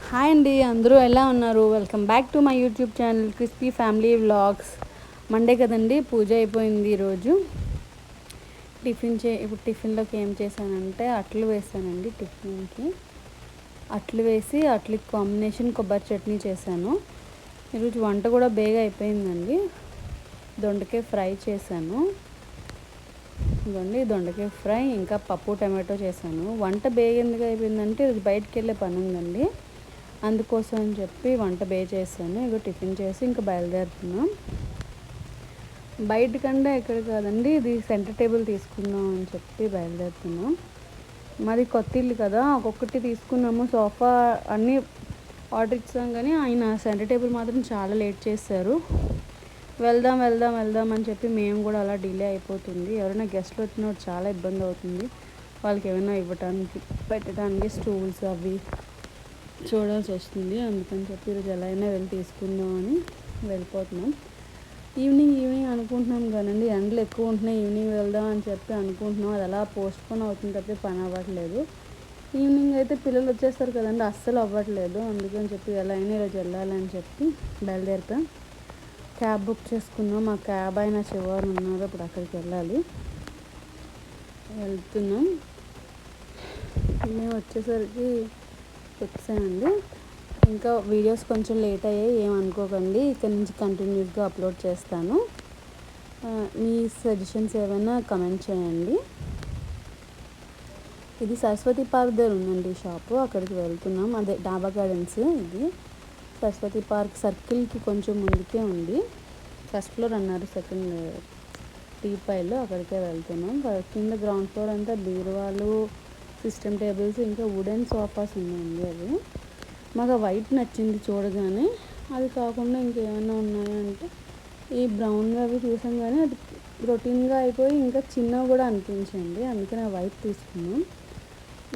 Hi అండి, అందరూ ఎలా ఉన్నారు? Welcome back to my YouTube channel crispy family vlogs. Monday కదండి, పూజ అయిపోయింది ఈరోజు. ఇప్పుడు టిఫిన్లోకి ఏం చేశానంటే అట్లు వేసానండి. టిఫిన్కి అట్లు వేసి అట్లకి కాంబినేషన్ కొబ్బరి చట్నీ చేశాను. ఈరోజు వంట కూడా బేగా అయిపోయిందండి. దొండకాయ ఫ్రై చేశాను. ఇదిగోండి దొండకాయ ఫ్రై, ఇంకా పప్పు టమాటో చేశాను. వంట బేగా ఎందుకు అయిపోయిందంటే ఈరోజు బయటికి వెళ్ళే పని ఉందండి, అందుకోసం అని చెప్పి వంట చేశాను. ఇగో టిఫిన్ చేసి ఇంకా బయలుదేరుతున్నాం. బయటకంటే ఎక్కడ కాదండి, ఇది సెంటర్ టేబుల్ తీసుకుందాం అని చెప్పి బయలుదేరుతున్నాం. మాది కొత్త ఇల్లు కదా, ఒక్కొక్కటి తీసుకున్నాము. సోఫా అన్నీ ఆర్డర్ ఇచ్చాం, కానీ ఆయన సెంటర్ టేబుల్ మాత్రం చాలా లేట్ చేశారు. వెళ్దాం వెళ్దాం వెళ్దాం అని చెప్పి మేము కూడా అలా డిలే అయిపోతుంది. ఎవరైనా గెస్ట్లు వచ్చినప్పుడు చాలా ఇబ్బంది అవుతుంది. వాళ్ళకి ఏమైనా ఇవ్వటానికి పెట్టడానికి స్టూల్స్ అవి చూడాల్సి వస్తుంది. అందుకని చెప్పి ఈరోజు ఎలా అయినా వెళ్ళి తీసుకుందామని వెళ్ళిపోతున్నాం. ఈవినింగ్ అనుకుంటున్నాం కానండి, ఎండలు ఎక్కువ ఉంటున్నాయి. ఈవినింగ్ వెళ్దాం అని చెప్పి అనుకుంటున్నాం, అది అలా పోస్ట్పోన్ అవుతుంది తప్పి పని అవ్వట్లేదు. ఈవినింగ్ అయితే పిల్లలు వచ్చేస్తారు కదండి, అస్సలు అవ్వట్లేదు. అందుకని చెప్పి ఎలా అయినా ఈరోజు వెళ్ళాలని చెప్పి బయలుదేరుతాం. క్యాబ్ బుక్ చేసుకున్నాం. మా క్యాబ్ అయినా చివరి ఉన్నారు, ఇప్పుడు అక్కడికి వెళ్ళాలి. వెళ్తున్నాం. మేము వచ్చేసరికి వచ్చానండి. ఇంకా వీడియోస్ కొంచెం లేట్ అయ్యాయి, ఏమనుకోకండి. ఇక్కడ నుంచి కంటిన్యూస్గా అప్లోడ్ చేస్తాను. మీ సజెషన్స్ ఏమైనా కమెంట్ చేయండి. ఇది సరస్వతి పార్క్ దగ్గర ఉందండి షాపు, అక్కడికి వెళ్తున్నాం. అదే డాబా గార్డెన్స్. ఇది సరస్వతి పార్క్ సర్కిల్కి కొంచెం ముందుకే ఉంది. ఫస్ట్ ఫ్లోర్ అన్నారు, సెకండ్ టీపాయిలో అక్కడికే వెళ్తున్నాం. కింద గ్రౌండ్ ఫ్లోర్ అంతా బీరువాలు, సిస్టమ్ టేబుల్స్, ఇంకా వుడెన్ సోఫాస్ ఉన్నాయండి. అవి మాకు వైట్ నచ్చింది చూడగానే. అది కాకుండా ఇంకేమైనా ఉన్నాయంటే ఈ బ్రౌన్గా అవి చూసాం, కానీ అది రొటీన్గా అయిపోయి ఇంకా చిన్నవి కూడా అనిపించండి. అందుకని ఆ వైట్ తీసుకున్నాం.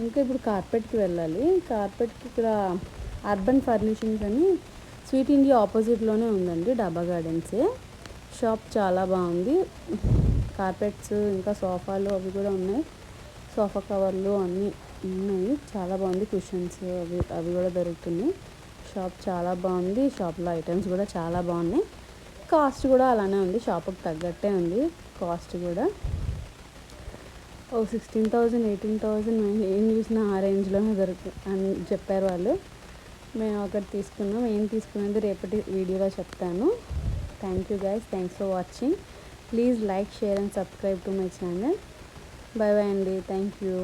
ఇంకా ఇప్పుడు కార్పెట్కి వెళ్ళాలి. కార్పెట్కి ఇక్కడ అర్బన్ ఫర్నిషింగ్స్ అని స్వీట్ ఇండియా ఆపోజిట్లోనే ఉందండి, డాబా గార్డెన్సే. షాప్ చాలా బాగుంది. కార్పెట్స్ ఇంకా సోఫాలు అవి కూడా ఉన్నాయి. సోఫా కవర్లు అన్నీ ఉన్నాయి, చాలా బాగుంది. కుషన్స్ అవి కూడా దొరుకుతున్నాయి. షాప్ చాలా బాగుంది. షాప్లో ఐటమ్స్ కూడా చాలా బాగున్నాయి. కాస్ట్ కూడా అలానే ఉంది, షాప్కి తగ్గట్టే ఉంది కాస్ట్ కూడా. 16,000 18,000 ఏం చూసినా ఆ రేంజ్లోనే అని చెప్పారు వాళ్ళు. మేము ఒకటి తీసుకున్నాం. ఏం తీసుకున్నది రేపటి వీడియోలో చెప్తాను. Thank you guys, thanks for watching. Please like, share and subscribe to my channel. Bye bye అండి, థ్యాంక్ యూ.